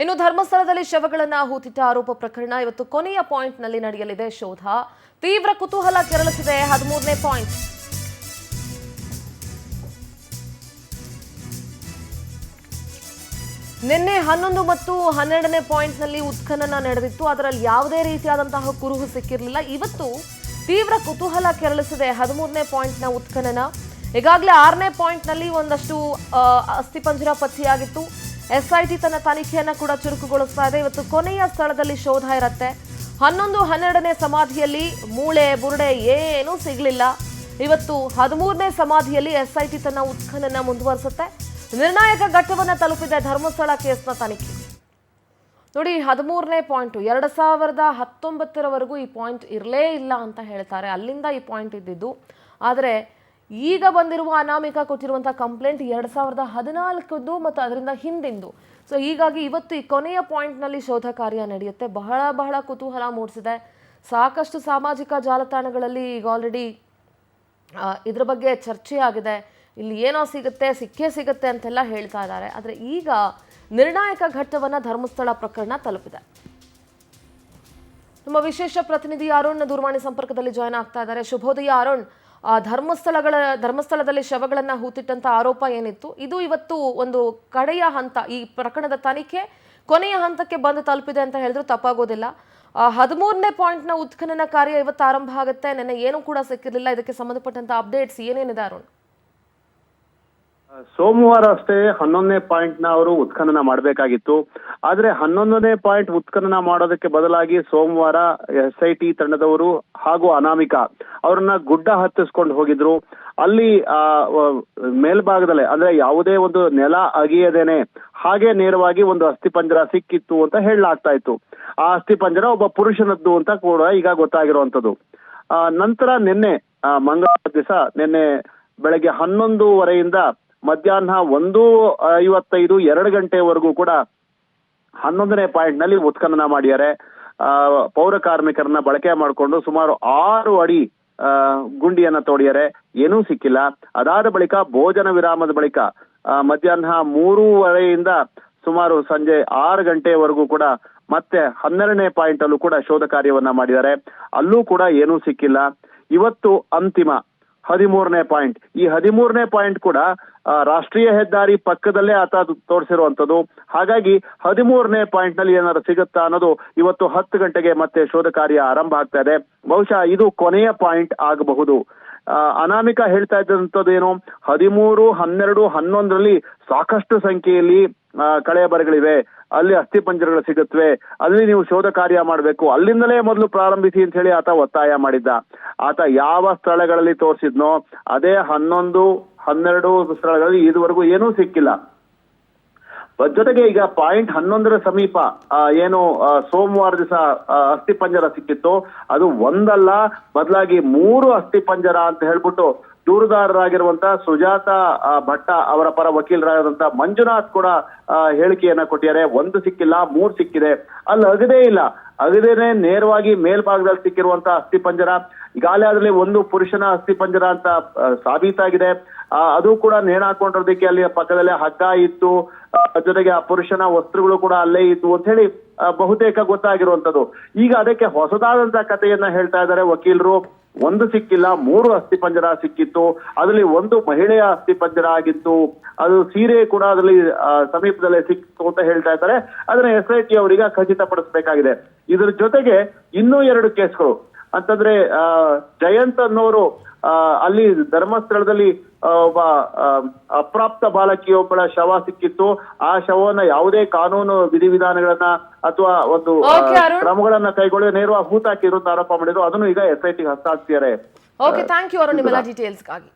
ಇನ್ನು ಧರ್ಮಸ್ಥಳದಲ್ಲಿ ಶವಗಳನ್ನ ಹೂತಿಟ್ಟ ಆರೋಪ ಪ್ರಕರಣ ಇವತ್ತು ಕೊನೆಯ ಪಾಯಿಂಟ್ ನಲ್ಲಿ ನಡೆಯಲಿದೆ ಶೋಧ. ತೀವ್ರ ಕುತೂಹಲ ಕೆರಳಿಸಿದೆ 13ನೇ ಪಾಯಿಂಟ್. ನಿನ್ನೆ 11 ಮತ್ತು 12ನೇ ಪಾಯಿಂಟ್ ನಲ್ಲಿ ಉತ್ಖನನ ನಡೆದಿತ್ತು. ಅದರಲ್ಲಿ ಯಾವುದೇ ರೀತಿಯಾದಂತಹ ಕುರುಹು ಸಿಕ್ಕಿರಲಿಲ್ಲ. ಇವತ್ತು ತೀವ್ರ ಕುತೂಹಲ ಕೆರಳಿಸಿದೆ 13ನೇ ಪಾಯಿಂಟ್ ನ ಉತ್ಖನನ. ಈಗಾಗಲೇ 6ನೇ ಪಾಯಿಂಟ್ ನಲ್ಲಿ ಒಂದಷ್ಟು ಅಸ್ಥಿಪಂಜರ ಪತ್ತೆಯಾಗಿತ್ತು. ಎಸ್ಐಟಿ ತನ್ನ ತನಿಖೆಯನ್ನ ಕೂಡ ಚುರುಕುಗೊಳಿಸ್ತಾ ಇದೆ. ಇವತ್ತು ಕೊನೆಯ ಸ್ಥಳದಲ್ಲಿ ಶೋಧ ಇರುತ್ತೆ. 11, 12ನೇ ಸಮಾಧಿಯಲ್ಲಿ ಮೂಳೆ ಬುರುಡೆ ಏನೂ ಸಿಗಲಿಲ್ಲ. ಇವತ್ತು 13ನೇ ಸಮಾಧಿಯಲ್ಲಿ ಎಸ್ಐಟಿ ತನ್ನ ಉತ್ಖನನ ಮುಂದುವರಿಸುತ್ತೆ. ನಿರ್ಣಾಯಕ ಘಟ್ಟವನ್ನ ತಲುಪಿದೆ ಧರ್ಮಸ್ಥಳ ಕೇಸ್ನ ತನಿಖೆ. ನೋಡಿ, 13ನೇ ಪಾಯಿಂಟ್ 2019ರವರೆಗೂ ಈ ಪಾಯಿಂಟ್ ಇರಲೇ ಇಲ್ಲ ಅಂತ ಹೇಳ್ತಾರೆ. ಅಲ್ಲಿಂದ ಈ ಪಾಯಿಂಟ್ ಇದ್ದಿದ್ದು. ಆದರೆ ಈಗ ಬಂದಿರುವ ಅನಾಮಿಕಾ ಕೊಟ್ಟಿರುವಂತಹ ಕಂಪ್ಲೇಂಟ್ 2014 ಮತ್ತು ಅದರಿಂದ ಹಿಂದಿಂದು. ಸೊ ಹೀಗಾಗಿ ಇವತ್ತು ಈ ಕೊನೆಯ ಪಾಯಿಂಟ್ನಲ್ಲಿ ಶೋಧ ಕಾರ್ಯ ನಡೆಯುತ್ತೆ. ಬಹಳ ಕುತೂಹಲ ಮೂಡಿಸಿದೆ. ಸಾಕಷ್ಟು ಸಾಮಾಜಿಕ ಜಾಲತಾಣಗಳಲ್ಲಿ ಈಗ ಆಲ್ರೆಡಿ ಇದ್ರ ಬಗ್ಗೆ ಚರ್ಚೆ ಆಗಿದೆ. ಇಲ್ಲಿ ಏನೋ ಸಿಕ್ಕೇ ಸಿಗುತ್ತೆ ಅಂತೆಲ್ಲ ಹೇಳ್ತಾ ಇದ್ದಾರೆ. ಆದರೆ ಈಗ ನಿರ್ಣಾಯಕ ಘಟ್ಟವನ್ನು ಧರ್ಮಸ್ಥಳ ಪ್ರಕರಣ ತಲುಪಿದೆ. ನಮ್ಮ ವಿಶೇಷ ಪ್ರತಿನಿಧಿ ಅರುಣ್ ದೂರವಾಣಿ ಸಂಪರ್ಕದಲ್ಲಿ ಜಾಯ್ನ್ ಆಗ್ತಾ ಇದ್ದಾರೆ. ಶುಭೋದಯ ಅರುಣ್. ಧರ್ಮಸ್ಥಳದಲ್ಲಿ ಶವಗಳನ್ನ ಹೂತಿಟ್ಟಂತ ಆರೋಪ ಏನಿತ್ತು, ಇದು ಇವತ್ತು ಒಂದು ಕಡೆಯ ಹಂತ. ಈ ಪ್ರಕರಣದ ತನಿಖೆ ಕೊನೆಯ ಹಂತಕ್ಕೆ ಬಂದು ತಲುಪಿದೆ ಅಂತ ಹೇಳಿದ್ರು ತಪ್ಪಾಗೋದಿಲ್ಲ. 13ನೇ ಪಾಯಿಂಟ್ನ ಉತ್ಖನನ ಕಾರ್ಯ ಇವತ್ತು ಆರಂಭ ಆಗುತ್ತೆ. ನೆನ್ನೆ ಏನೂ ಕೂಡ ಸಿಕ್ಕಿರಲಿಲ್ಲ. ಇದಕ್ಕೆ ಸಂಬಂಧಪಟ್ಟಂತ ಅಪ್ಡೇಟ್ಸ್ ಏನೇನಿದೆ ಅರುಣ್? ಸೋಮವಾರ ಅಷ್ಟೇ 11ನೇ ಪಾಯಿಂಟ್ ನ ಅವರು ಉತ್ಖನನ ಮಾಡಬೇಕಾಗಿತ್ತು. ಆದ್ರೆ 11ನೇ ಪಾಯಿಂಟ್ ಉತ್ಖನನ ಮಾಡೋದಕ್ಕೆ ಬದಲಾಗಿ ಸೋಮವಾರ ಎಸ್ಐಟಿ ತಂಡದವರು ಹಾಗೂ ಅನಾಮಿಕಾ ಅವರನ್ನ ಗುಡ್ಡ ಹತ್ತಿಸ್ಕೊಂಡು ಹೋಗಿದ್ರು. ಅಲ್ಲಿ ಮೇಲ್ಭಾಗದಲ್ಲೇ ಅಂದ್ರೆ ಯಾವುದೇ ಒಂದು ನೆಲ ಅಗಿಯದೇನೆ ಹಾಗೆ ನೇರವಾಗಿ ಒಂದು ಅಸ್ಥಿಪಂಜರ ಸಿಕ್ಕಿತ್ತು ಅಂತ ಹೇಳಲಾಗ್ತಾ ಇತ್ತು. ಆ ಅಸ್ಥಿಪಂಜರ ಒಬ್ಬ ಪುರುಷನದ್ದು ಅಂತ ಕೂಡ ಈಗ ಗೊತ್ತಾಗಿರುವಂತದ್ದು. ನಂತರ ನಿನ್ನೆ ಮಂಗಳವಾರ ದಿವಸ ನಿನ್ನೆ ಬೆಳಗ್ಗೆ 11:15 ಮಧ್ಯಾಹ್ನ 1:55 2 ಗಂಟೆವರೆಗೂ ಕೂಡ 11ನೇ ಪಾಯಿಂಟ್ ನಲ್ಲಿ ಉತ್ಖನನ ಮಾಡಿದ್ದಾರೆ. ಪೌರ ಕಾರ್ಮಿಕರನ್ನ ಬಳಕೆ ಮಾಡಿಕೊಂಡು ಸುಮಾರು 6 ಅಡಿ ಗುಂಡಿಯನ್ನ ತೋಡಿದ್ದಾರೆ. ಏನೂ ಸಿಕ್ಕಿಲ್ಲ. ಅದಾದ ಬಳಿಕ ಭೋಜನ ವಿರಾಮದ ಬಳಿಕ ಮಧ್ಯಾಹ್ನ 3:30 ಸುಮಾರು ಸಂಜೆ 6 ಗಂಟೆವರೆಗೂ ಕೂಡ ಮತ್ತೆ 12ನೇ ಪಾಯಿಂಟ್ ಅಲ್ಲೂ ಕೂಡ ಶೋಧ ಕಾರ್ಯವನ್ನ ಮಾಡಿದ್ದಾರೆ. ಅಲ್ಲೂ ಕೂಡ ಏನೂ ಸಿಕ್ಕಿಲ್ಲ. ಇವತ್ತು ಅಂತಿಮ 13ನೇ ಪಾಯಿಂಟ್. ಈ 13ನೇ ಪಾಯಿಂಟ್ ಕೂಡ ರಾಷ್ಟ್ರೀಯ ಹೆದ್ದಾರಿ ಪಕ್ಕದಲ್ಲೇ ಆತ ತೋರಿಸಿರುವಂತದ್ದು. ಹಾಗಾಗಿ 13ನೇ ಪಾಯಿಂಟ್ ನಲ್ಲಿ ಏನಾದ್ರು ಸಿಗುತ್ತಾ ಅನ್ನೋದು ಇವತ್ತು 10 ಗಂಟೆಗೆ ಮತ್ತೆ ಶೋಧ ಕಾರ್ಯ ಆರಂಭ ಆಗ್ತಾ ಇದೆ. ಬಹುಶಃ ಇದು ಕೊನೆಯ ಪಾಯಿಂಟ್ ಆಗಬಹುದು. ಅನಾಮಿಕಾ ಹೇಳ್ತಾ ಇದ್ದಂಥದ್ದು ಏನು, 13, 12, 11ರಲ್ಲಿ ಸಾಕಷ್ಟು ಸಂಖ್ಯೆಯಲ್ಲಿ ಕಳೆಬರಗಳಿವೆ, ಅಲ್ಲಿ ಅಸ್ಥಿಪಂಜರಗಳು ಸಿಗುತ್ತವೆ, ಅಲ್ಲಿ ನೀವು ಶೋಧ ಕಾರ್ಯ ಮಾಡಬೇಕು, ಅಲ್ಲಿಂದಲೇ ಮೊದಲು ಪ್ರಾರಂಭಿಸಿ ಅಂತ ಹೇಳಿ ಆತ ಒತ್ತಾಯ ಮಾಡಿದ್ದ. ಆತ ಯಾವ ಸ್ಥಳಗಳಲ್ಲಿ ತೋರಿಸಿದ್ನೋ ಅದೇ 11, 12 ಸ್ಥಳಗಳಲ್ಲಿ ಇದುವರೆಗೂ ಏನೂ ಸಿಕ್ಕಿಲ್ಲ. ಜೊತೆಗೆ ಈಗ ಪಾಯಿಂಟ್ 11ರ ಸಮೀಪ ಏನು ಸೋಮವಾರ ದಿವಸ ಅಸ್ಥಿಪಂಜರ ಸಿಕ್ಕಿತ್ತು, ಅದು ಒಂದಲ್ಲ ಬದಲಾಗಿ 3 ಅಸ್ಥಿಪಂಜರ ಅಂತ ಹೇಳ್ಬಿಟ್ಟು ದೂರುದಾರರಾಗಿರುವಂತ ಸುಜಾತ ಭಟ್ಟ ಅವರ ಪರ ವಕೀಲರಾಗಿರುವಂತ ಮಂಜುನಾಥ್ ಕೂಡ ಹೇಳಿಕೆಯನ್ನ ಕೊಟ್ಟಿದ್ದಾರೆ. 1 ಸಿಕ್ಕಿಲ್ಲ, 3 ಸಿಕ್ಕಿದೆ. ಅಲ್ಲಿ ಅಗದೇ ಇಲ್ಲ, ಅಗದೇನೆ ನೇರವಾಗಿ ಮೇಲ್ಭಾಗದಲ್ಲಿ ಸಿಕ್ಕಿರುವಂತ ಅಸ್ಥಿಪಂಜರ. ಈಗಾಗಲೇ ಅದರಲ್ಲಿ ಒಂದು ಪುರುಷನ ಅಸ್ಥಿಪಂಜರ ಅಂತ ಸಾಬೀತಾಗಿದೆ. ಅದು ಕೂಡ ನೇಣು ಹಾಕೊಂಡಿರೋದಕ್ಕೆ ಅಲ್ಲಿ ಪಕ್ಕದಲ್ಲೇ ಹಗ್ಗ ಇತ್ತು, ಜೊತೆಗೆ ಆ ಪುರುಷನ ವಸ್ತ್ರಗಳು ಕೂಡ ಅಲ್ಲೇ ಇತ್ತು ಅಂತ ಹೇಳಿ ಬಹುತೇಕ ಗೊತ್ತಾಗಿರುವಂತದ್ದು. ಈಗ ಅದಕ್ಕೆ ಹೊಸದಾದಂತ ಕಥೆಯನ್ನ ಹೇಳ್ತಾ ಇದ್ದಾರೆ ವಕೀಲರು. 1 ಸಿಕ್ಕಿಲ್ಲ, 3 ಅಸ್ಥಿಪಂಜರ ಸಿಕ್ಕಿತ್ತು. ಅದರಲ್ಲಿ 1 ಮಹಿಳೆಯ ಅಸ್ಥಿಪಂಜರ ಆಗಿತ್ತು. ಅದು ಸೀರೆ ಕೂಡ ಅದರಲ್ಲಿ ಸಮೀಪದಲ್ಲೇ ಸಿಕ್ಕಿತ್ತು ಅಂತ ಹೇಳ್ತಾ ಇದ್ದಾರೆ. ಅದನ್ನ ಎಸ್ಐಟಿ ಅವರಿಗೆ ಖಚಿತಪಡಿಸಬೇಕಾಗಿದೆ. ಇದ್ರ ಜೊತೆಗೆ ಇನ್ನೂ 2 ಕೇಸ್ಗಳು ಅಂತಂದ್ರೆ ಜಯಂತ್ ಅನ್ನೋರು ಅಲ್ಲಿ ಧರ್ಮಸ್ಥಳದಲ್ಲಿ ಒಬ್ಬ ಅಪ್ರಾಪ್ತ ಬಾಲಕಿಯೊಬ್ಬಳ ಶವ ಸಿಕ್ಕಿತ್ತು. ಆ ಶವವನ್ನ ಯಾವುದೇ ಕಾನೂನು ವಿಧಿವಿಧಾನಗಳನ್ನ ಅಥವಾ ಒಂದು ಕ್ರಮಗಳನ್ನ ಕೈಗೊಳ್ಳಿ ನೇರವಾಗಿ ಹೂತಾಕಿರೋ ಆರೋಪ ಮಾಡಿದ್ರು. ಅದನ್ನು ಈಗ ಎಸ್ಐಟಿ ಹಸ್ತಾಂತರಿಸಿದ್ದಾರೆ. ಓಕೆ, ಥ್ಯಾಂಕ್ ಯು ಅರುಣ್ ನಿಮ್ಮೆಲ್ಲ ಡೀಟೇಲ್ಸ್ಗಾಗಿ.